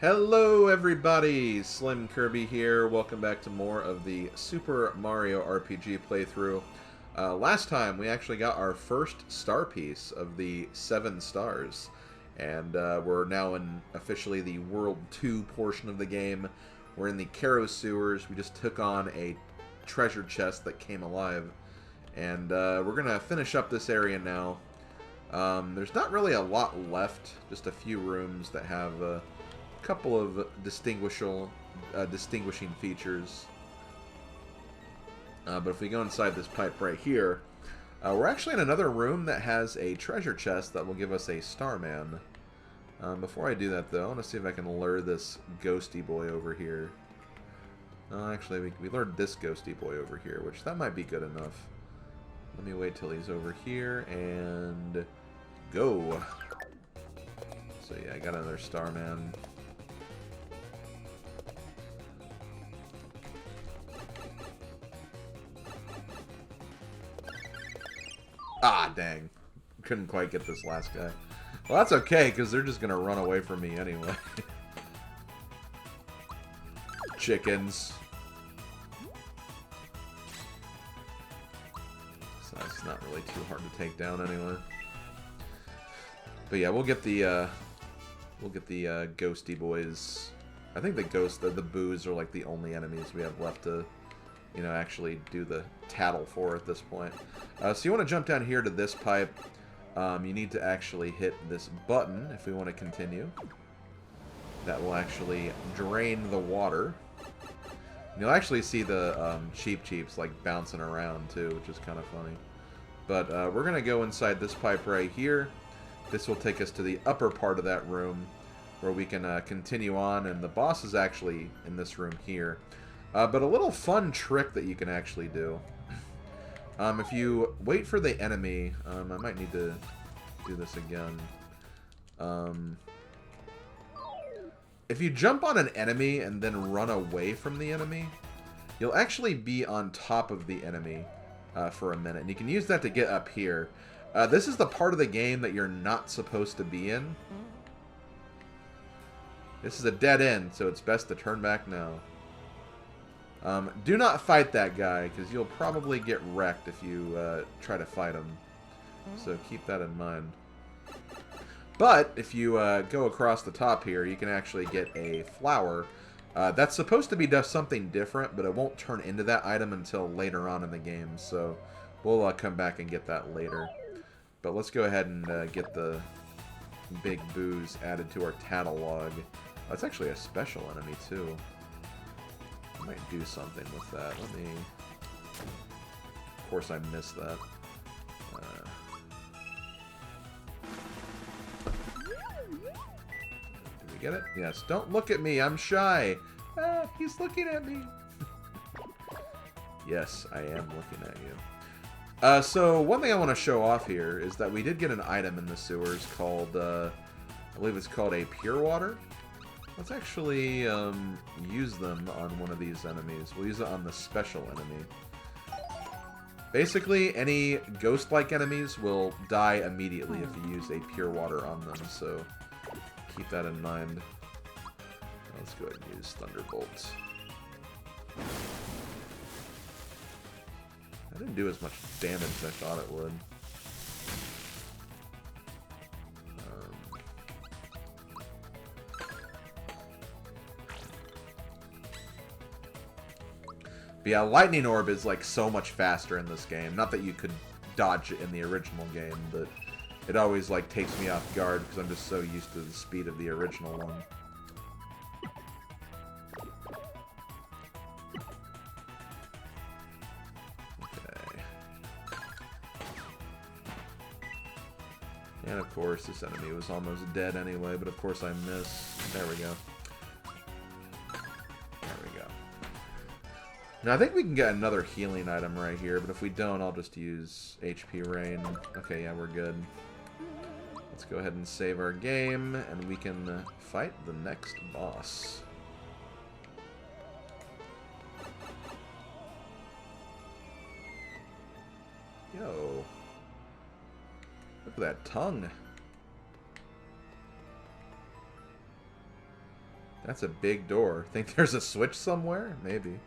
Hello everybody, SlimKirby here. Welcome back to more of the Super Mario RPG playthrough. Last time we actually got our first star piece of the 7 stars. And we're now in officially the World 2 portion of the game. We're in the Kero Sewers. We just took on a treasure chest that came alive. And we're going to finish up this area now. There's not really a lot left, just a few rooms that have couple of distinguishing features. But if we go inside this pipe right here, we're actually in another room that has a treasure chest that will give us a Starman. Before I do that, though, I want to see if I can lure this ghosty boy over here. Actually, we lured this ghosty boy over here, which that might be good enough. Let me wait till he's over here and go. So yeah, I got another Starman. Ah, dang. Couldn't quite get this last guy. Well, that's okay, because they're just going to run away from me anyway. Chickens. So that's not really too hard to take down anyway. But yeah, we'll get the ghosty boys. I think the boos are like the only enemies we have left to, you know, actually do the tattle for at this point. So you want to jump down here to this pipe. You need to actually hit this button if we want to continue. That will actually drain the water. And you'll actually see the Cheeps like bouncing around too, which is kind of funny. But we're going to go inside this pipe right here. This will take us to the upper part of that room where we can continue on, and the boss is actually in this room here. But a little fun trick that you can actually do. If you wait for the enemy, I might need to do this again. If you jump on an enemy and then run away from the enemy, you'll actually be on top of the enemy for a minute. And you can use that to get up here. This is the part of the game that you're not supposed to be in. This is a dead end, so it's best to turn back now. Do not fight that guy, because you'll probably get wrecked if you try to fight him. So keep that in mind. But if you go across the top here, you can actually get a flower. That's supposed to be something different, but it won't turn into that item until later on in the game. So we'll come back and get that later. But let's go ahead and get the big boos added to our catalog. That's actually a special enemy, too. I might do something with that. Let me... Of course I missed that. Did we get it? Yes. Don't look at me. I'm shy. Ah, he's looking at me. Yes, I am looking at you. So, one thing I want to show off here is that we did get an item in the sewers called, I believe it's called a Pure Water. Let's actually use them on one of these enemies. We'll use it on the special enemy. Basically, any ghost-like enemies will die immediately if you use a pure water on them, so keep that in mind. Let's go ahead and use Thunderbolts. That didn't do as much damage as I thought it would. But yeah, Lightning Orb is like so much faster in this game. Not that you could dodge it in the original game, but it always like takes me off guard because I'm just so used to the speed of the original one. Okay. And of course, this enemy was almost dead anyway, but of course I missed. There we go. Now, I think we can get another healing item right here, but if we don't, I'll just use HP Rain. Okay, yeah, we're good. Let's go ahead and save our game, and we can fight the next boss. Yo. Look at that tongue. That's a big door. Think there's a switch somewhere? Maybe.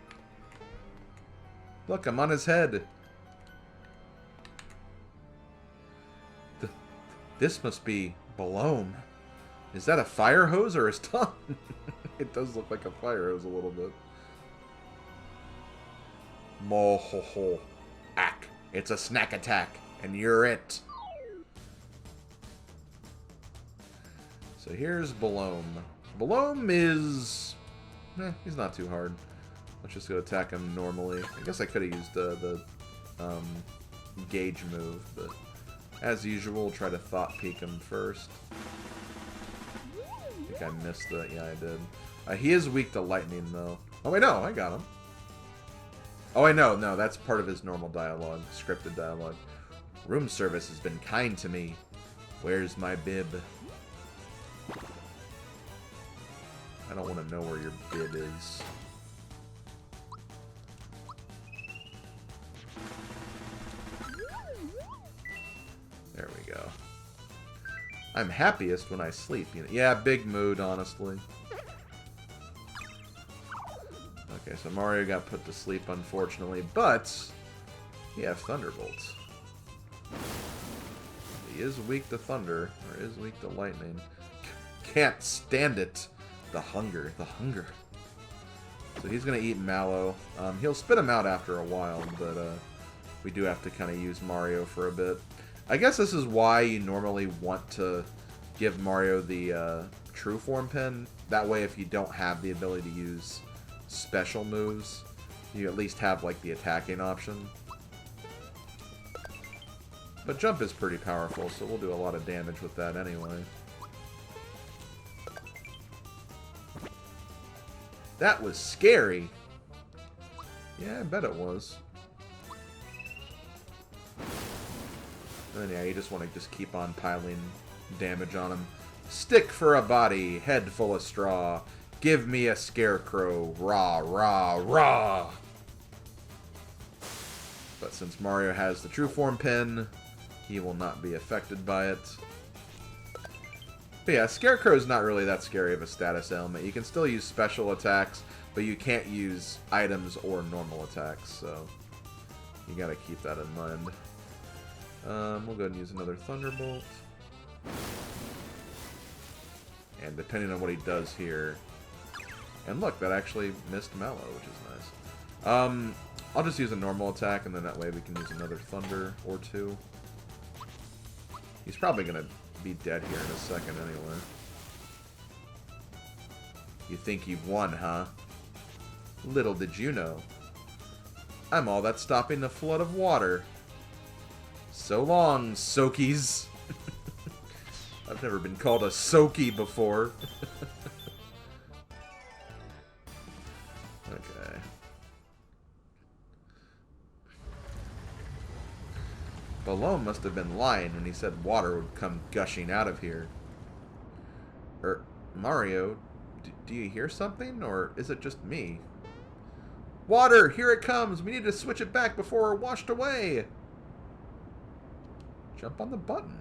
Look, I'm on his head. This must be Mallow. Is that a fire hose or his tongue? It does look like a fire hose a little bit. Mo-ho-ho. Ack. It's a snack attack, and you're it. So here's Mallow. Mallow is... he's not too hard. Let's just go attack him normally. I guess I could have used the gauge move, but as usual, try to thought peek him first. I think I missed that. Yeah, I did. He is weak to lightning, though. Oh, wait, no, I got him. Oh, wait, no, that's part of his normal dialogue, scripted dialogue. Room service has been kind to me. Where's my bib? I don't want to know where your bib is. There we go. I'm happiest when I sleep. You know? Yeah, big mood, honestly. Okay, so Mario got put to sleep, unfortunately, but he have Thunderbolts. He is weak to thunder, or is weak to lightning. Can't stand it. The hunger, the hunger. So he's going to eat Mallow. He'll spit him out after a while, but we do have to kind of use Mario for a bit. I guess this is why you normally want to give Mario the True Form pin. That way, if you don't have the ability to use special moves, you at least have like the attacking option. But jump is pretty powerful, so we'll do a lot of damage with that anyway. That was scary. Yeah, I bet it was. And then, yeah, you just want to just keep on piling damage on him. Stick for a body, head full of straw. Give me a scarecrow, rah, rah, rah. But since Mario has the True Form pin, he will not be affected by it. But yeah, Scarecrow is not really that scary of a status ailment. You can still use special attacks, but you can't use items or normal attacks, so you gotta keep that in mind. We'll go ahead and use another Thunderbolt. And depending on what he does here... And look, that actually missed Mallow, which is nice. I'll just use a normal attack, and then that way we can use another Thunder or two. He's probably gonna be dead here in a second anyway. You think you've won, huh? Little did you know. I'm all that's stopping the flood of water. So long, Soakies. I've never been called a Soakie before. Okay. Mallow must have been lying when he said water would come gushing out of here. Mario, do you hear something, or is it just me? Water! Here it comes! We need to switch it back before we're washed away! Jump on the button.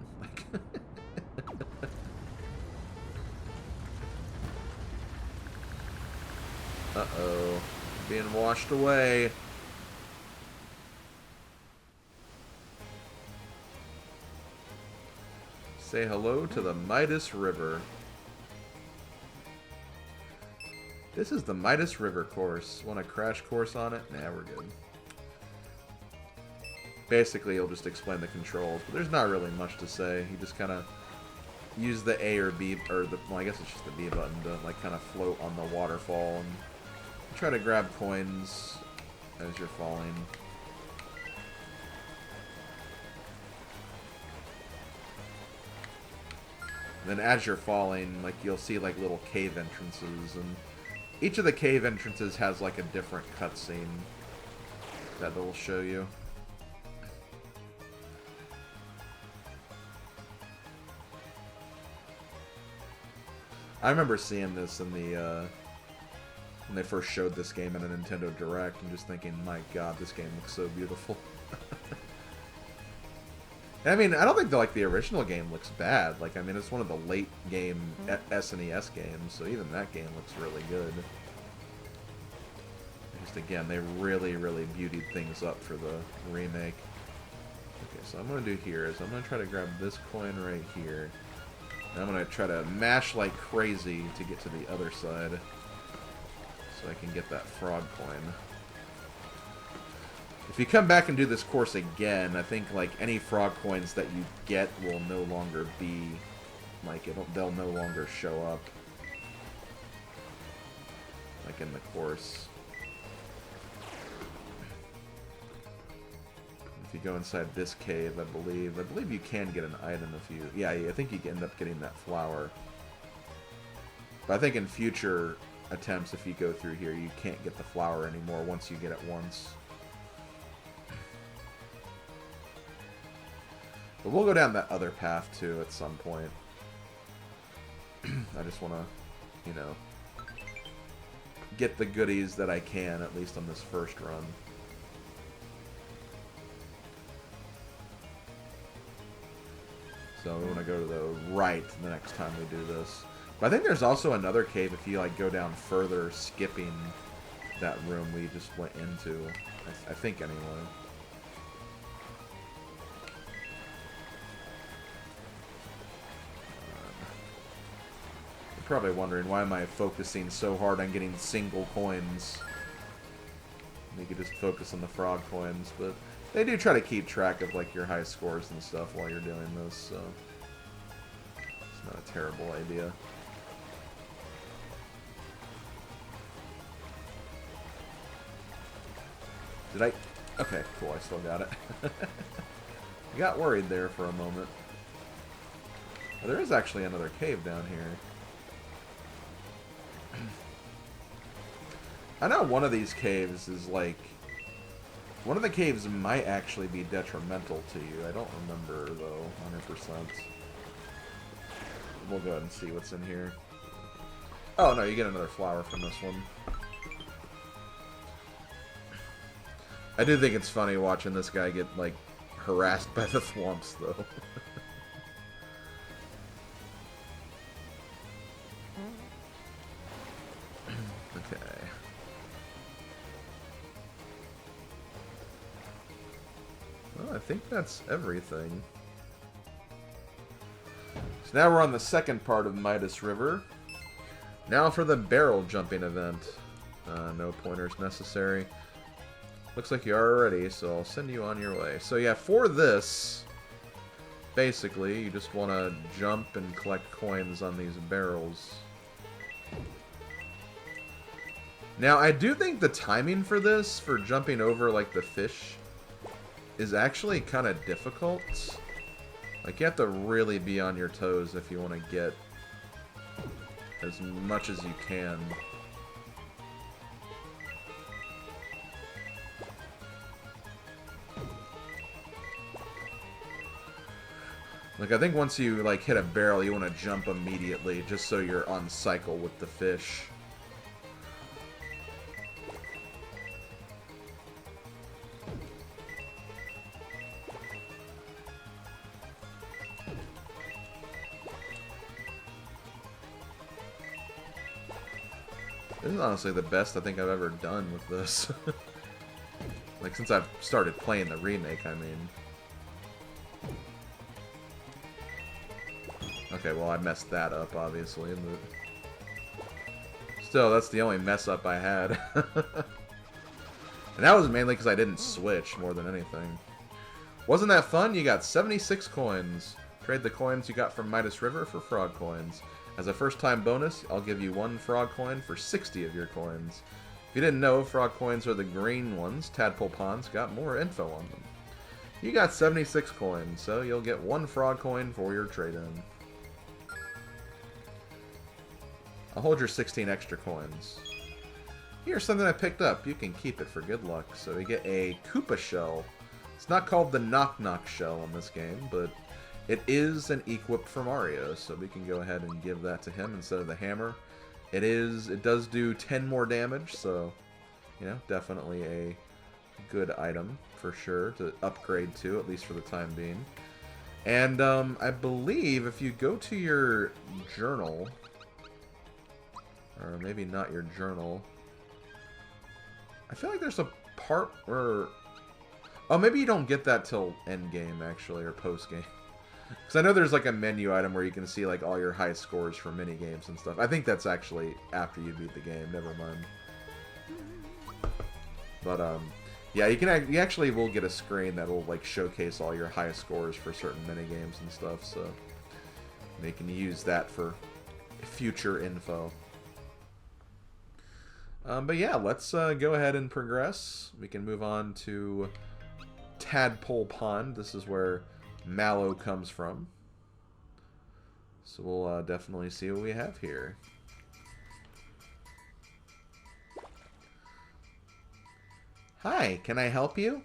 Uh-oh. Being washed away. Say hello to the Midas River. This is the Midas River course. Want a crash course on it? Nah, we're good. Basically, he'll just explain the controls, but there's not really much to say. You just kind of use the A or B, or the, well, I guess it's just the B button to like kind of float on the waterfall and try to grab coins as you're falling. And then as you're falling, like you'll see like little cave entrances, and each of the cave entrances has like a different cutscene that they'll show you. I remember seeing this in the when they first showed this game in a Nintendo Direct and just thinking, my god, this game looks so beautiful. I mean, I don't think like the original game looks bad. Like, I mean, it's one of the late game SNES games, so even that game looks really good. Just again, they really, really beautied things up for the remake. Okay, so I'm gonna do here is I'm gonna try to grab this coin right here. And I'm gonna try to mash like crazy to get to the other side, so I can get that frog coin. If you come back and do this course again, I think like any frog coins that you get will no longer be like they'll no longer show up like in the course. If you go inside this cave, I believe you can get an item if you yeah, I think you end up getting that flower. But I think in future attempts, if you go through here, you can't get the flower anymore once you get it once. But we'll go down that other path, too, at some point. I just want to, you know, get the goodies that I can, at least on this first run. So we want to go to the right the next time we do this. But I think there's also another cave if you, like, go down further, skipping that room we just went into. I think, anyway. Probably wondering why am I focusing so hard on getting single coins. You could just focus on the frog coins, but they do try to keep track of like your high scores and stuff while you're doing this, so it's not a terrible idea. Did I? Okay, cool, I still got it. I got worried there for a moment. Well, there is actually another cave down here. I know one of these caves is like... One of the caves might actually be detrimental to you. I don't remember, though, 100%. We'll go ahead and see what's in here. Oh, no, you get another flower from this one. I do think it's funny watching this guy get, like, harassed by the thwomps, though. I think that's everything. So now we're on the second part of Midas River. Now for the barrel jumping event. No pointers necessary. Looks like you are ready, so I'll send you on your way. So yeah, for this, basically, you just want to jump and collect coins on these barrels. Now, I do think the timing for this, for jumping over, like, the fish, is actually kind of difficult. Like, you have to really be on your toes if you want to get as much as you can. Like, I think once you, like, hit a barrel, you want to jump immediately, just so you're on cycle with the fish. This is honestly the best I think I've ever done with this. Like, since I've started playing the remake, I mean. Okay, well, I messed that up, obviously, but... Still, that's the only mess-up I had. And that was mainly because I didn't switch, more than anything. Wasn't that fun? You got 76 coins. Trade the coins you got from Midas River for frog coins. As a first-time bonus, I'll give you 1 frog coin for 60 of your coins. If you didn't know, frog coins are the green ones. Tadpole Pond's got more info on them. You got 76 coins, so you'll get 1 frog coin for your trade-in. I'll hold your 16 extra coins. Here's something I picked up. You can keep it for good luck. So we get a Koopa shell. It's not called the Knock Knock shell in this game, but it is an equip for Mario, so we can go ahead and give that to him instead of the hammer. It does do 10 more damage, so, you know, definitely a good item for sure to upgrade to, at least for the time being. And I believe if you go to your journal, or maybe not your journal, I feel like there's a part where... Oh, maybe you don't get that till end game, actually, or post game. Because I know there's like a menu item where you can see like all your high scores for mini games and stuff. I think that's actually after you beat the game. Never mind. But yeah, you actually will get a screen that will like showcase all your highest scores for certain mini games and stuff. So you can use that for future info. But yeah, let's go ahead and progress. We can move on to Tadpole Pond. This is where Mallow comes from. So we'll definitely see what we have here. Hi, can I help you?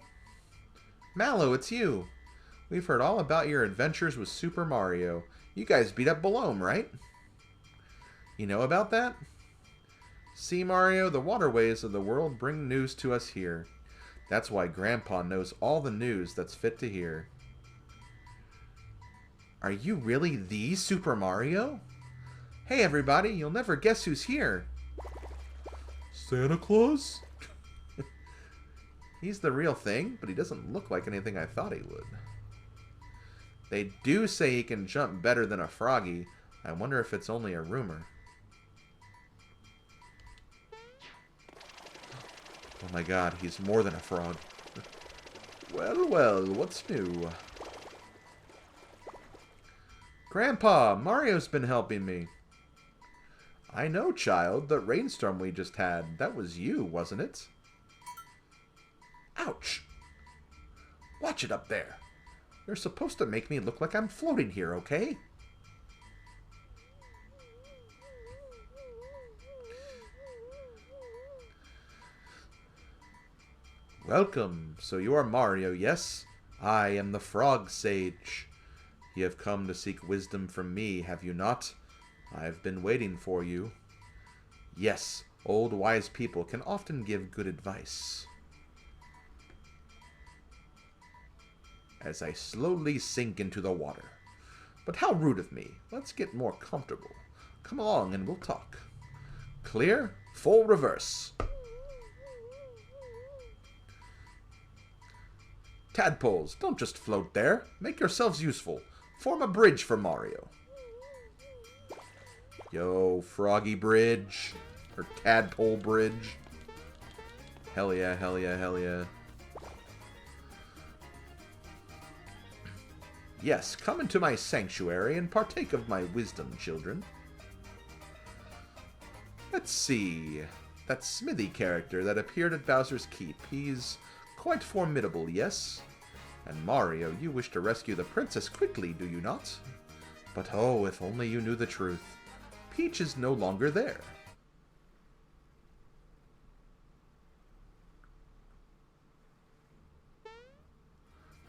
Mallow, it's you. We've heard all about your adventures with Super Mario. You guys beat up Mallow, right? You know about that? See, Mario, the waterways of the world bring news to us here. That's why Grandpa knows all the news that's fit to hear. Are you really the Super Mario? Hey, everybody, you'll never guess who's here. Santa Claus? He's the real thing, but he doesn't look like anything I thought he would. They do say he can jump better than a Froggy. I wonder if it's only a rumor. Oh my god, he's more than a frog. Well, well, what's new? Grandpa, Mario's been helping me. I know, child. The rainstorm we just had, that was you, wasn't it? Ouch! Watch it up there. You're supposed to make me look like I'm floating here, okay? Welcome. So you are Mario, yes? I am the Frog Sage. You have come to seek wisdom from me, have you not? I've been waiting for you. Yes, old wise people can often give good advice. As I slowly sink into the water. But how rude of me. Let's get more comfortable. Come along and we'll talk. Clear? Full reverse. Tadpoles, don't just float there. Make yourselves useful. Form a bridge for Mario. Yo, Froggy Bridge. Or Tadpole Bridge. Hell yeah, hell yeah, hell yeah. Yes, come into my sanctuary and partake of my wisdom, children. Let's see. That Smithy character that appeared at Bowser's Keep. He's quite formidable, yes? And Mario, you wish to rescue the princess quickly, do you not? But oh, if only you knew the truth. Peach is no longer there.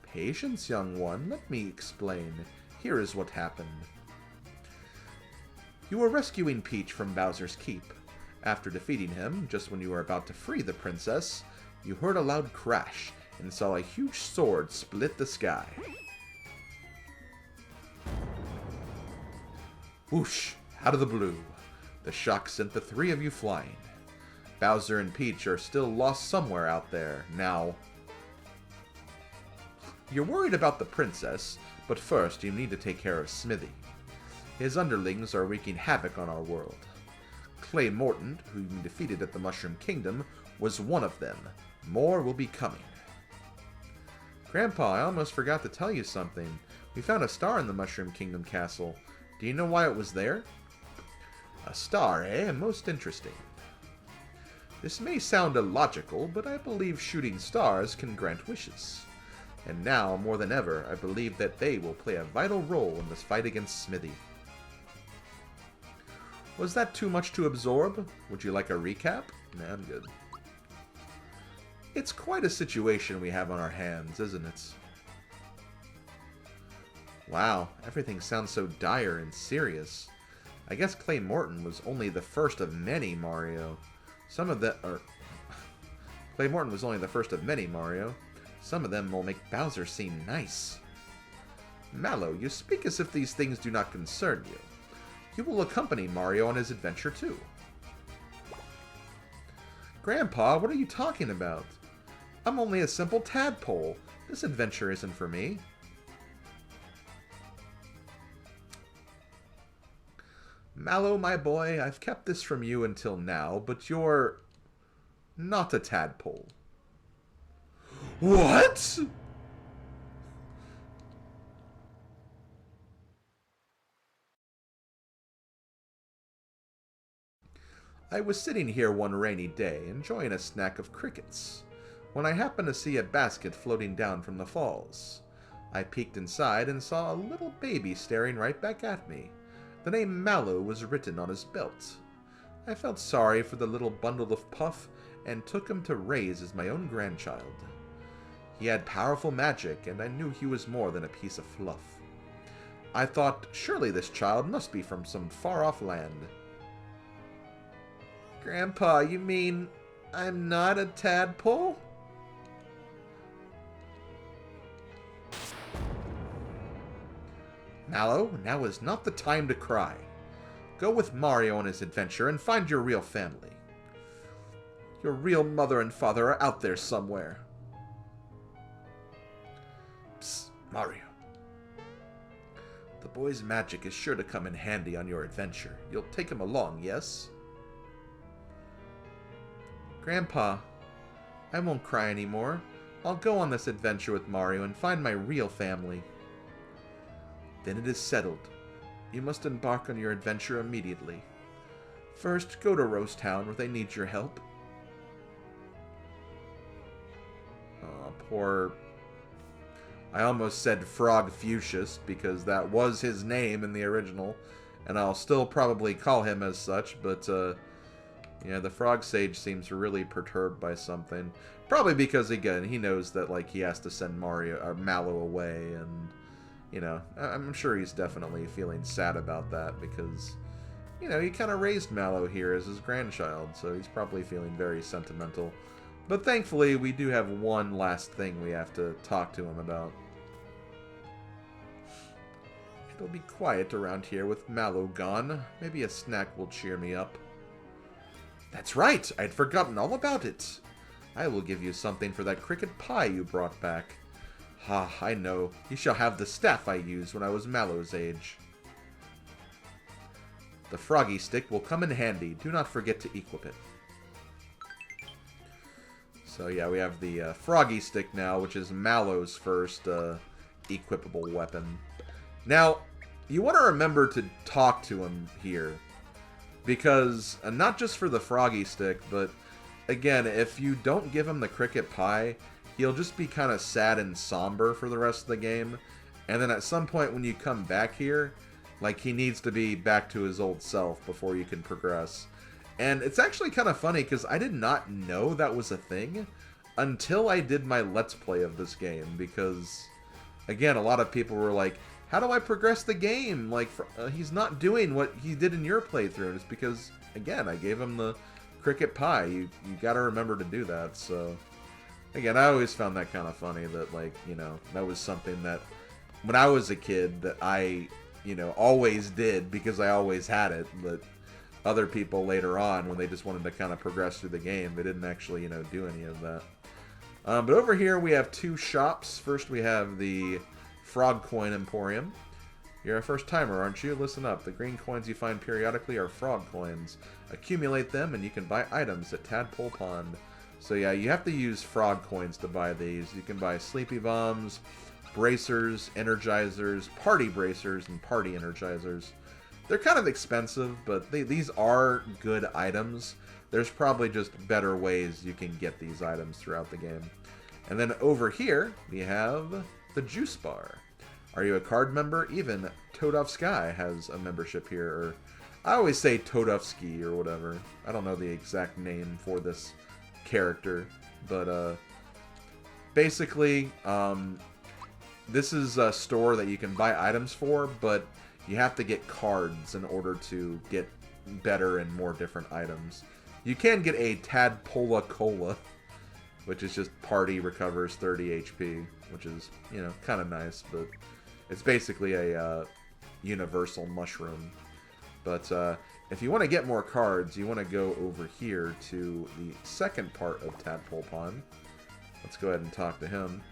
Patience, young one. Let me explain. Here is what happened. You were rescuing Peach from Bowser's Keep. After defeating him, just when you were about to free the princess, you heard a loud crash and saw a huge sword split the sky. Whoosh! Out of the blue. The shock sent the three of you flying. Bowser and Peach are still lost somewhere out there, now. You're worried about the princess, but first you need to take care of Smithy. His underlings are wreaking havoc on our world. Clay Morton, who you defeated at the Mushroom Kingdom, was one of them. More will be coming. Grandpa, I almost forgot to tell you something. We found a star in the Mushroom Kingdom castle. Do you know why it was there? A star, eh? Most interesting. This may sound illogical, but I believe shooting stars can grant wishes. And now, more than ever, I believe that they will play a vital role in this fight against Smithy. Was that too much to absorb? Would you like a recap? Nah, I'm good. It's quite a situation we have on our hands, isn't it? Wow, everything sounds so dire and serious. I guess Clay Morton was only the first of many, Mario. Clay Morton was only the first of many, Mario. Some of them will make Bowser seem nice. Mallow, you speak as if these things do not concern you. You will accompany Mario on his adventure too. Grandpa, what are you talking about? I'm only a simple tadpole. This adventure isn't for me. Mallow, my boy, I've kept this from you until now, but you're not a tadpole. What? I was sitting here one rainy day, enjoying a snack of crickets, when I happened to see a basket floating down from the falls. I peeked inside and saw a little baby staring right back at me. The name Mallow was written on his belt. I felt sorry for the little bundle of puff and took him to raise as my own grandchild. He had powerful magic, and I knew he was more than a piece of fluff. I thought, surely this child must be from some far-off land. Grandpa, you mean I'm not a tadpole? Mallow, now is not the time to cry. Go with Mario on his adventure and find your real family. Your real mother and father are out there somewhere. Psst, Mario. The boy's magic is sure to come in handy on your adventure. You'll take him along, yes? Grandpa, I won't cry anymore. I'll go on this adventure with Mario and find my real family. Then it is settled. You must embark on your adventure immediately. First, go to Rose Town where they need your help. Oh, poor... I almost said Frog Fuchsius because that was his name in the original, and I'll still probably call him as such, but, yeah, the Frog Sage seems really perturbed by something. Probably because, again, he knows that, like, he has to send Mallow away, and, you know, I'm sure he's definitely feeling sad about that because, you know, he kind of raised Mallow here as his grandchild, so he's probably feeling very sentimental. But thankfully, we do have one last thing we have to talk to him about. It'll be quiet around here with Mallow gone. Maybe a snack will cheer me up. That's right! I'd forgotten all about it! I will give you something for that cricket pie you brought back. Ha, I know. You shall have the staff I used when I was Mallow's age. The froggy stick will come in handy. Do not forget to equip it. So yeah, we have the froggy stick now, which is Mallow's first equipable weapon. Now, you want to remember to talk to him here. Because, not just for the froggy stick, but, again, if you don't give him the cricket pie, he'll just be kind of sad and somber for the rest of the game. And then at some point when you come back here, like, he needs to be back to his old self before you can progress. And it's actually kind of funny, because I did not know that was a thing until I did my Let's Play of this game. Because, again, a lot of people were like, how do I progress the game? Like, he's not doing what he did in your playthrough. And it's because, again, I gave him the cricket pie. You gotta remember to do that. So, again, I always found that kind of funny that, like, you know, that was something that, when I was a kid, that I, you know, always did because I always had it. But other people later on, when they just wanted to kind of progress through the game, they didn't actually, you know, do any of that. But over here, we have two shops. First, we have the Frog Coin Emporium. You're a first timer, aren't you? Listen up. The green coins you find periodically are frog coins. Accumulate them and you can buy items at Tadpole Pond. So yeah, you have to use frog coins to buy these. You can buy sleepy bombs, bracers, energizers, party bracers, and party energizers. They're kind of expensive, but these are good items. There's probably just better ways you can get these items throughout the game. And then over here, we have the Juice Bar. Are you a card member? Even Toadovsky has a membership here. Or I always say Toadovsky or whatever. I don't know the exact name for this character. But basically, this is a store that you can buy items for, but you have to get cards in order to get better and more different items. You can get a Tadpole Cola, which is just party recovers 30 HP, which is, you know, kind of nice, but It's basically a universal mushroom. But if you want to get more cards, you want to go over here to the second part of Tadpole Pond. Let's go ahead and talk to him.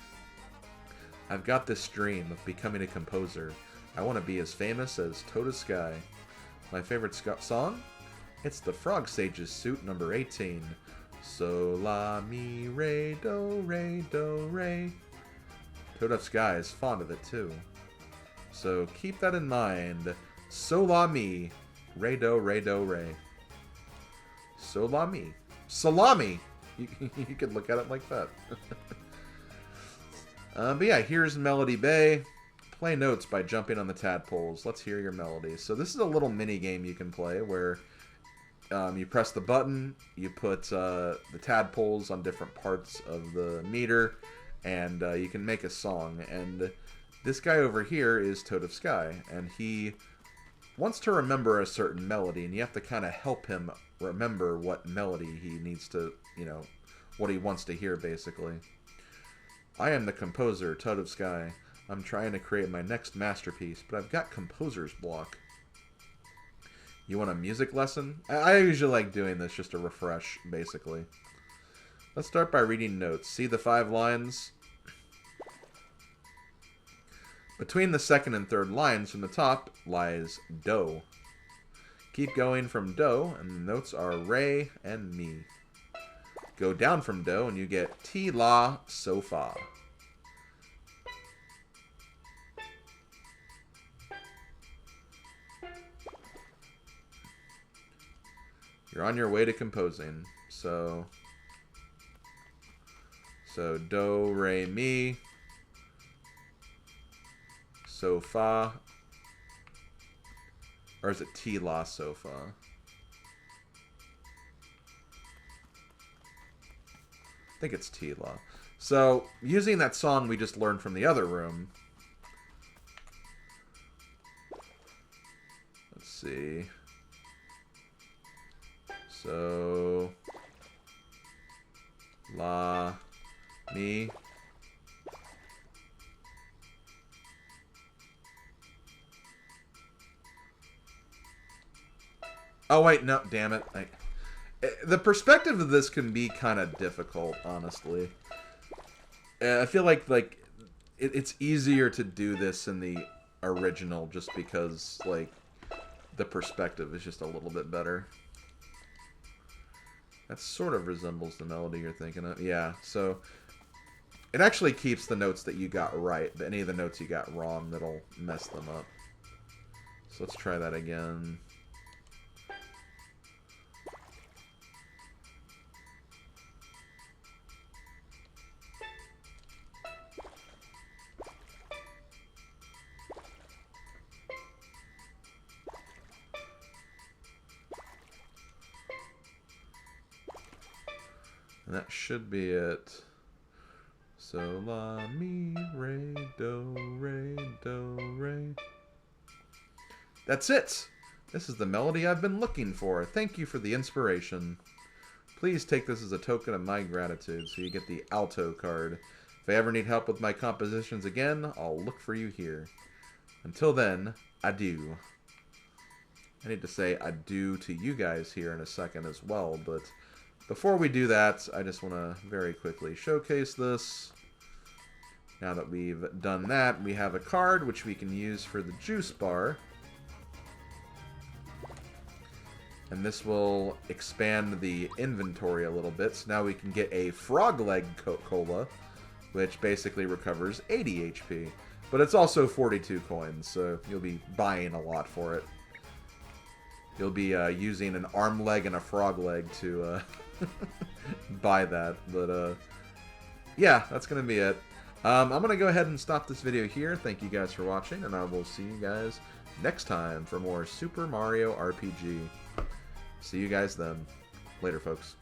I've got this dream of becoming a composer. I want to be as famous as Tota Sky. My favorite song? It's the Frog Sage's Suit number 18. So, la, mi, re, do, re, do, re. Tota Sky is fond of it too. So keep that in mind. So, la, mi, re, do, re, do, re. So, la, mi. Salami! You could look at it like that. But yeah, here's Melody Bay. Play notes by jumping on the tadpoles. Let's hear your melody. So this is a little mini game you can play where you press the button, you put the tadpoles on different parts of the meter, and you can make a song. And this guy over here is Toad of Sky, and he wants to remember a certain melody, and you have to kind of help him remember what melody he needs to, you know, what he wants to hear, basically. I am the composer, Toad of Sky. I'm trying to create my next masterpiece, but I've got composer's block. You want a music lesson? I usually like doing this just to refresh, basically. Let's start by reading notes. See the 5 lines? Between the second and third lines from the top lies do. Keep going from do, and the notes are re and mi. Go down from do, and you get ti, la, so, fa. You're on your way to composing. So do, re, mi, so, fa. Or is it ti, la, so, fa? I think it's ti, la. So, using that song we just learned from the other room. Let's see. So, la, mi. Oh, wait, no, damn it. The perspective of this can be kind of difficult, honestly. I feel like it's easier to do this in the original just because, like, the perspective is just a little bit better. That sort of resembles the melody you're thinking of. Yeah, so it actually keeps the notes that you got right, but any of the notes you got wrong, that'll mess them up. So let's try that again. And that should be it. So, la, mi, re, do, re. That's it! This is the melody I've been looking for. Thank you for the inspiration. Please take this as a token of my gratitude, so you get the alto card. If I ever need help with my compositions again, I'll look for you here. Until then, adieu. I need to say adieu to you guys here in a second as well, but before we do that, I just want to very quickly showcase this. Now that we've done that, we have a card which we can use for the juice bar. And this will expand the inventory a little bit. So now we can get a frog leg cola, which basically recovers 80 HP. But it's also 42 coins, so you'll be buying a lot for it. You'll be using an arm leg and a frog leg to buy that. But yeah, that's going to be it. I'm going to go ahead and stop this video here. Thank you guys for watching, and I will see you guys next time for more Super Mario RPG. See you guys then. Later, folks.